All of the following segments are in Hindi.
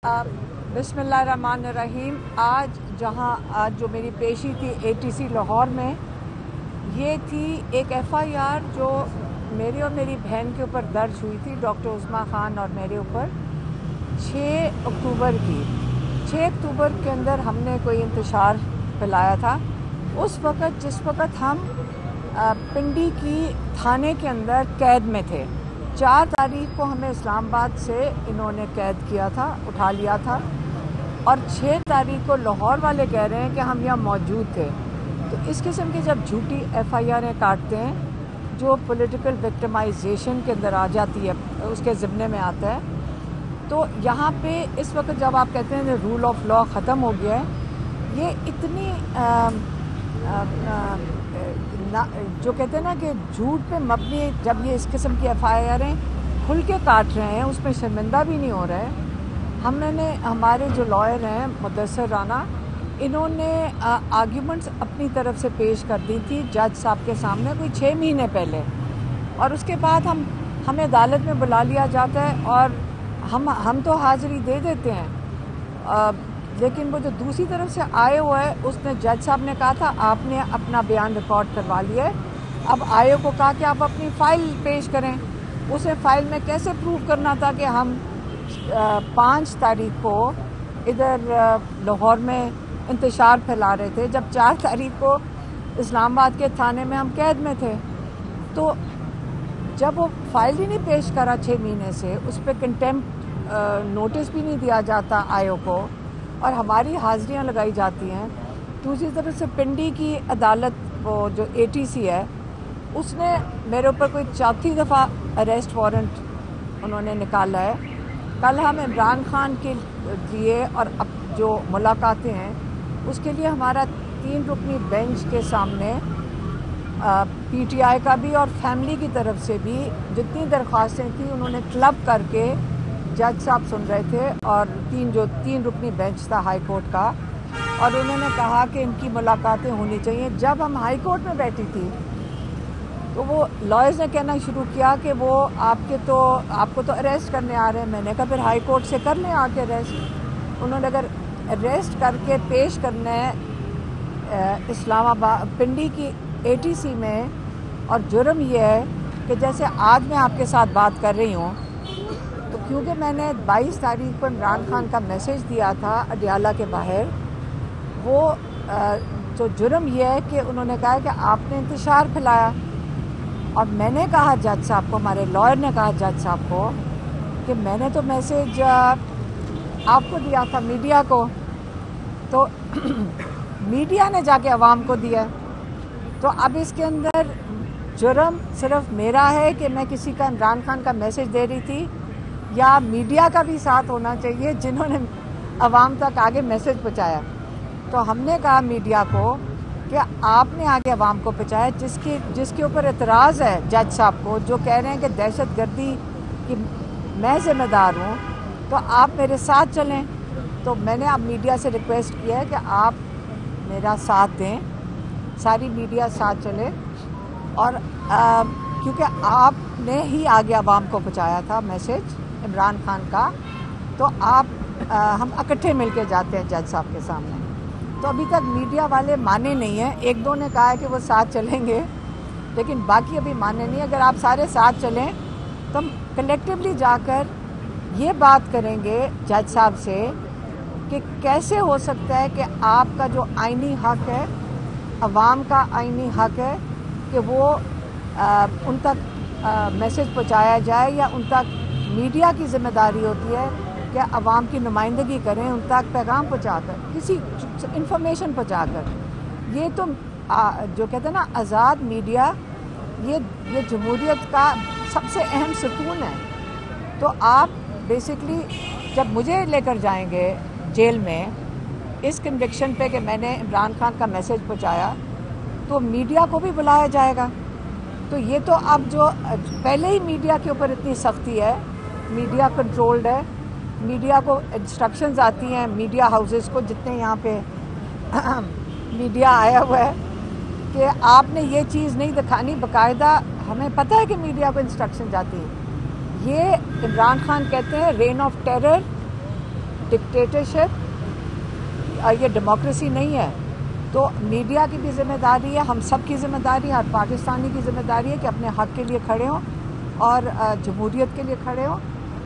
बिस्मिल्लाहिर्रहमानिर्रहीम। आज जो मेरी पेशी थी ATC लाहौर में, ये थी एक FIR जो मेरी और मेरी बहन के ऊपर दर्ज हुई थी, डॉक्टर उस्मा खान और मेरे ऊपर 6 अक्टूबर की। 6 अक्टूबर के अंदर हमने कोई इंतशार फैलाया था। उस वक़्त जिस वक़्त हम पिंडी की थाने के अंदर कैद में थे। 4 तारीख को हमें इस्लामाबाद से इन्होंने कैद किया था, उठा लिया था, और 6 तारीख को लाहौर वाले कह रहे हैं कि हम यहाँ मौजूद थे। तो इस किस्म की जब झूठी FIR काटते हैं जो पॉलिटिकल विक्टिमाइजेशन के अंदर आ जाती है, उसके ज़िम्मे में आता है। तो यहाँ पे इस वक्त जब आप कहते हैं रूल ऑफ लॉ ख़त्म हो गया है, ये इतनी जो कहते हैं ना कि झूठ पे मबनी, जब ये इस किस्म की FIR खुल के काट रहे हैं, उसमें शर्मिंदा भी नहीं हो रहा है। हमने हमारे जो लॉयर हैं मुदस्सिर राना, इन्होंने आर्ग्यूमेंट्स अपनी तरफ से पेश कर दी थी जज साहब के सामने कोई 6 महीने पहले, और उसके बाद हमें अदालत में बुला लिया जाता है और हम तो हाज़िरी दे देते हैं, लेकिन वो जो दूसरी तरफ से आए हुआ है, उसने जज साहब ने कहा था आपने अपना बयान रिकॉर्ड करवा लिया है, अब आयो को कहा कि आप अपनी फ़ाइल पेश करें। उसे फ़ाइल में कैसे प्रूव करना था कि हम 5 तारीख को इधर लाहौर में इंतशार फैला रहे थे, जब 4 तारीख को इस्लामाबाद के थाने में हम कैद में थे। तो जब वो फाइल ही नहीं पेश करा 6 महीने से, उस पर कंटेम्प्ट नोटिस भी नहीं दिया जाता आयो को, और हमारी हाजिरियाँ लगाई जाती हैं। दूसरी तरफ से पिंडी की अदालत, वो जो ATC है, उसने मेरे ऊपर कोई 4थी दफ़ा अरेस्ट वारंट उन्होंने निकाला है। कल हम इमरान खान के लिए और अब जो मुलाकातें हैं उसके लिए हमारा 3 रुकनी बेंच के सामने PTI का भी और फैमिली की तरफ से भी जितनी दरख्वास्तें थी उन्होंने क्लब करके जज साहब सुन रहे थे, और 3 रुकनी बेंच था हाई कोर्ट का, और उन्होंने कहा कि इनकी मुलाकातें होनी चाहिए। जब हम हाई कोर्ट में बैठी थी तो वो लॉयर्स ने कहना शुरू किया कि वो आपको तो अरेस्ट करने आ रहे हैं। मैंने कहा फिर हाई कोर्ट से कर लें आके अरेस्ट। उन्होंने अगर अरेस्ट करके पेश करना है इस्लामाबाद पिंडी की ATC में, और जुर्म ये है कि जैसे आज मैं आपके साथ बात कर रही हूँ, तो क्योंकि मैंने 22 तारीख को इमरान खान का मैसेज दिया था अडियाला के बाहर, वो जो जुर्म ये है कि उन्होंने कहा कि आपने इंतशार फैलाया, और मैंने कहा जज साहब को, हमारे लॉयर ने कहा जज साहब को कि मैंने तो मैसेज आपको दिया था, मीडिया को, तो मीडिया ने जाके अवाम को दिया। तो अब इसके अंदर जुर्म सिर्फ मेरा है कि मैं किसी का इमरान खान का मैसेज दे रही थी, या मीडिया का भी साथ होना चाहिए जिन्होंने अवाम तक आगे मैसेज पहुंचाया। तो हमने कहा मीडिया को कि आपने आगे अवाम को पहुंचाया, जिसके ऊपर एतराज़ है जज साहब को, जो कह रहे हैं कि दहशतगर्दी की मैं ज़िम्मेदार हूँ, तो आप मेरे साथ चलें। तो मैंने अब मीडिया से रिक्वेस्ट किया है कि आप मेरा साथ दें, सारी मीडिया साथ चले, और क्योंकि आपने ही आगे अवाम को पहुंचाया था मैसेज इमरान खान का, तो हम इकट्ठे मिलके जाते हैं जज साहब के सामने। तो अभी तक मीडिया वाले माने नहीं हैं, 1-2 ने कहा है कि वो साथ चलेंगे, लेकिन बाकी अभी माने नहीं। अगर आप सारे साथ चलें तो हम कलेक्टिवली जाकर ये बात करेंगे जज साहब से कि कैसे हो सकता है कि आपका जो आईनी हक है, अवाम का आईनी हक है कि वो उन तक मैसेज पहुंचाया जाए, या उन तक मीडिया की जिम्मेदारी होती है कि अवाम की नुमाइंदगी करें, उन तक पैगाम पहुंचाकर, किसी इंफॉर्मेशन पहुंचाकर। ये तो जो कहते हैं ना आज़ाद मीडिया, ये जमहूरियत का सबसे अहम सुकून है। तो आप बेसिकली जब मुझे लेकर जाएंगे जेल में इस कन्विक्शन पे कि मैंने इमरान खान का मैसेज पहुंचाया, तो मीडिया को भी बुलाया जाएगा। तो ये तो अब जो पहले ही मीडिया के ऊपर इतनी सख्ती है, मीडिया कंट्रोल्ड है, मीडिया को इंस्ट्रक्शंस आती हैं मीडिया हाउसेस को, जितने यहाँ पे मीडिया आया हुआ है, कि आपने ये चीज़ नहीं दिखानी। बाकायदा हमें पता है कि मीडिया को इंस्ट्रक्शन जाती है। ये इमरान खान कहते हैं रेन ऑफ टेरर, डिक्टेटरशिप, ये डेमोक्रेसी नहीं है। तो मीडिया की भी जिम्मेदारी है, हम सब की जिम्मेदारी है, हर पाकिस्तानी की जिम्मेदारी है कि अपने हक के लिए खड़े हों और जमहूरियत के लिए खड़े हों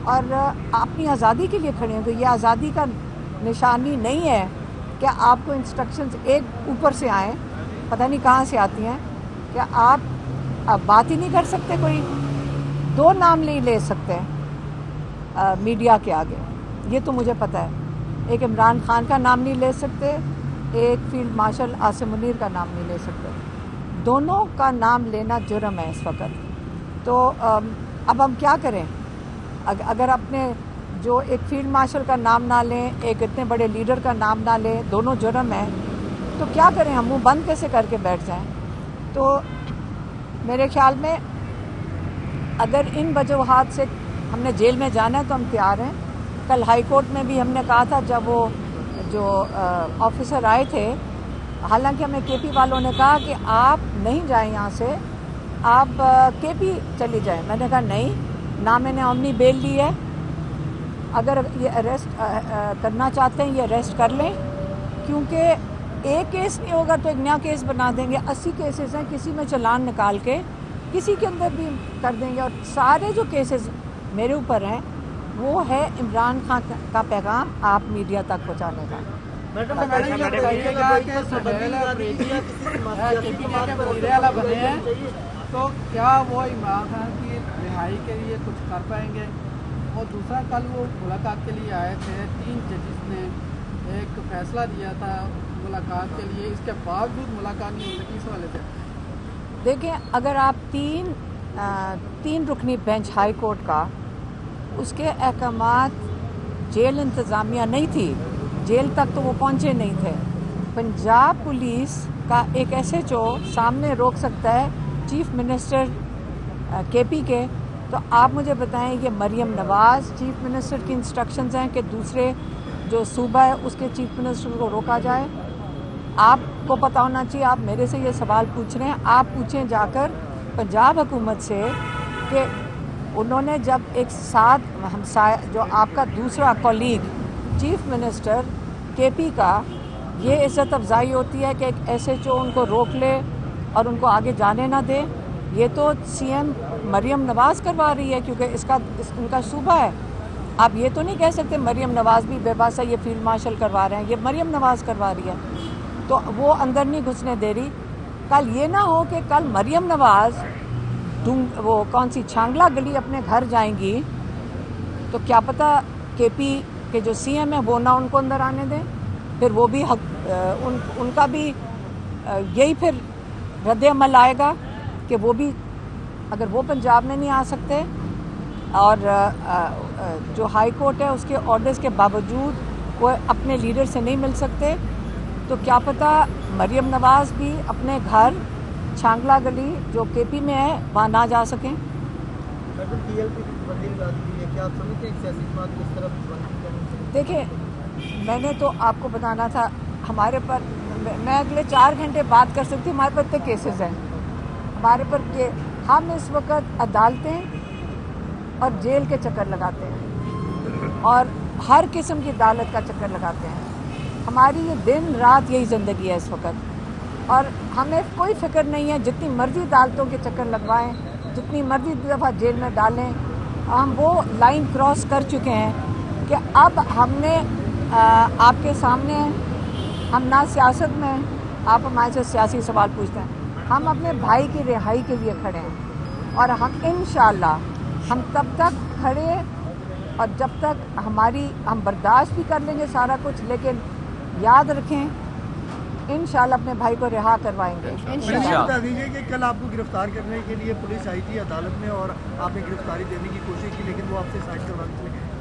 और अपनी आज़ादी के लिए खड़े हों। तो ये आज़ादी का निशानी नहीं है कि आपको इंस्ट्रक्शंस एक ऊपर से आएँ, पता नहीं कहाँ से आती हैं, कि आप बात ही नहीं कर सकते, कोई दो नाम नहीं ले सकते मीडिया के आगे, ये तो मुझे पता है। एक इमरान खान का नाम नहीं ले सकते, एक फील्ड मार्शल आसिम मुनीर का नाम नहीं ले सकते। दोनों का नाम लेना जुर्म है इस वक्त। तो अब हम क्या करें? अगर अपने जो एक फील्ड मार्शल का नाम ना लें, एक इतने बड़े लीडर का नाम ना लें, दोनों जुर्म है, तो क्या करें? हम मुंह बंद कैसे करके बैठ जाएं? तो मेरे ख्याल में अगर इन वजूहात से हमने जेल में जाना है तो हम तैयार हैं। कल हाई कोर्ट में भी हमने कहा था, जब वो जो ऑफिसर आए थे, हालांकि हमें केपी वालों ने कहा कि आप नहीं जाएं यहाँ से, आप केपी चली जाएं। मैंने कहा नहीं, ना मैंने ओमनी बेल ली है, अगर ये अरेस्ट करना चाहते हैं ये अरेस्ट कर लें, क्योंकि एक केस नहीं होगा तो एक नया केस बना देंगे। 80 केसेस हैं, किसी में चालान निकाल के किसी के अंदर भी कर देंगे। और सारे जो केसेस मेरे ऊपर हैं वो है इमरान खान का पैगाम आप मीडिया तक पहुंचाने का। मैडम ये बताइएगा कि सुहेल बने हैं तो क्या वो इमरान खान की रिहाई के लिए कुछ कर पाएंगे? और दूसरा, कल वो मुलाकात के लिए आए थे, 3 जजेस ने एक फैसला दिया था मुलाकात के लिए, इसके बावजूद मुलाकात नहीं हुई, किस वाले से? देखिए, अगर आप तीन रुकनी बेंच हाई कोर्ट का, उसके अहकामात जेल इंतज़ामिया नहीं थी, जेल तक तो वो पहुंचे नहीं थे। पंजाब पुलिस का एक SHO सामने रोक सकता है चीफ मिनिस्टर KP के, तो आप मुझे बताएं ये मरियम नवाज़ चीफ मिनिस्टर की इंस्ट्रक्शंस हैं कि दूसरे जो सूबा है उसके चीफ मिनिस्टर को रोका जाए? आपको पता होना चाहिए, आप मेरे से ये सवाल पूछ रहे हैं, आप पूछें जाकर पंजाब हुकूमत से कि उन्होंने जब एक साथ हमसाया जो आपका दूसरा कॉलीग चीफ मिनिस्टर KP का, ये इज़्ज़त अफजाई होती है कि एक SHO उनको रोक ले और उनको आगे जाने ना दे? ये तो CM मरियम नवाज़ करवा रही है, क्योंकि इनका सूबा है। आप ये तो नहीं कह सकते मरियम नवाज़ भी बेबस है, ये फील्ड मार्शल करवा रहे हैं, ये मरियम नवाज़ करवा रही है, तो वो अंदर नहीं घुसने दे रही। कल ये ना हो कि कल मरियम नवाज़ वो कौन सी छांगला गली अपने घर जाएंगी, तो क्या पता KP के जो CM है वो ना उनको अंदर आने दें, फिर वो भी उनका भी यही फिर रद्द अमल आएगा कि वो भी, अगर वो पंजाब में नहीं आ सकते और जो हाई कोर्ट है उसके ऑर्डर्स के बावजूद वो अपने लीडर से नहीं मिल सकते, तो क्या पता मरियम नवाज़ भी अपने घर छांगला गली जो KP में है वहाँ ना जा सकें। देखिए, मैंने तो आपको बताना था, हमारे पर मैं अगले 4 घंटे बात कर सकती हूँ, हमारे पर इतने केसेस हैं हमारे पर कि हम इस वक्त अदालतें और जेल के चक्कर लगाते हैं और हर किस्म की अदालत का चक्कर लगाते हैं। हमारी ये दिन रात यही ज़िंदगी है इस वक्त, और हमें कोई फिक्र नहीं है, जितनी मर्जी अदालतों के चक्कर लगवाएं, जितनी मर्जी दफ़ा जेल में डालें, हम वो लाइन क्रॉस कर चुके हैं कि अब हमने आपके सामने हम ना सियासत में, आप हमारे से सियासी सवाल पूछते हैं, हम अपने भाई की रिहाई के लिए खड़े हैं और हम इंशाअल्लाह हम तब तक खड़े और जब तक हम बर्दाश्त भी कर लेंगे सारा कुछ, लेकिन याद रखें इंशाअल्लाह अपने भाई को रिहा करवाएंगे इंशाअल्लाह। बता दीजिए कि कल आपको गिरफ्तार करने के लिए पुलिस आई थी अदालत में और आपने गिरफ्तारी देने की कोशिश की, लेकिन वो आपसे साइड करवा दी।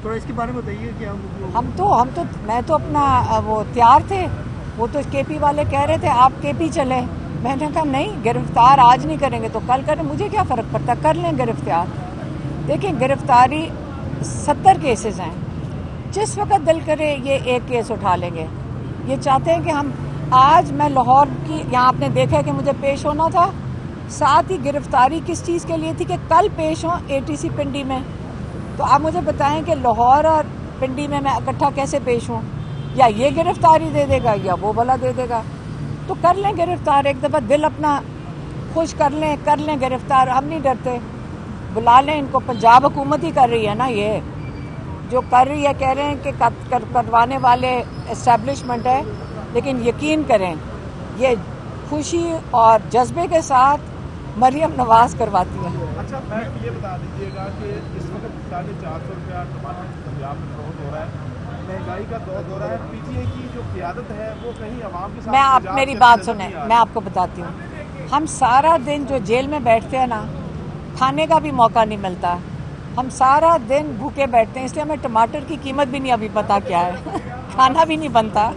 थोड़ा इसके बारे में बताइए कि मैं तो अपना वो तैयार थे, वो तो KP वाले कह रहे थे आप KP चले, मैंने कहा नहीं, गिरफ्तार आज नहीं करेंगे तो कल करें, मुझे क्या फ़र्क पड़ता, कर लें गिरफ्तार। देखिए, गिरफ्तारी 70 केसेस हैं, जिस वक्त दिल करे ये एक केस उठा लेंगे। ये चाहते हैं कि हम आज, मैं लाहौर की, यहाँ आपने देखा कि मुझे पेश होना था, साथ ही गिरफ्तारी किस चीज़ के लिए थी कि कल पेश हों ATC पिंडी में। तो आप मुझे बताएं कि लाहौर और पिंडी में मैं इकट्ठा कैसे पेश हूँ? या ये गिरफ्तारी दे देगा या वो वाला दे देगा। तो कर लें गिरफ्तार, एक दफ़ा दिल अपना खुश कर लें गिरफ्तार। हम नहीं डरते, बुला लें इनको। पंजाब हुकूमत ही कर रही है ना, ये जो कर रही है। कह रहे हैं कि करवाने वाले एस्टेब्लिशमेंट है, लेकिन यकीन करें ये खुशी और जज्बे के साथ मरियम नवाज करवाती है। अच्छा, मैं ये बता दीजिएगा कि इस वक्त 450 रुपया टमाटर पंजाब में फरोख्त हो रहा है, महंगाई का दौर हो रहा है, पीटीआई की जो क़यादत है वो कहीं आवाम के साथ। मेरी बात सुने, मैं आपको बताती हूँ। हम सारा दिन जो जेल में बैठते हैं ना, खाने का भी मौका नहीं मिलता। हम सारा दिन भूखे बैठते हैं, इसलिए हमें टमाटर की कीमत भी नहीं अभी पता क्या है। खाना भी नहीं बनता।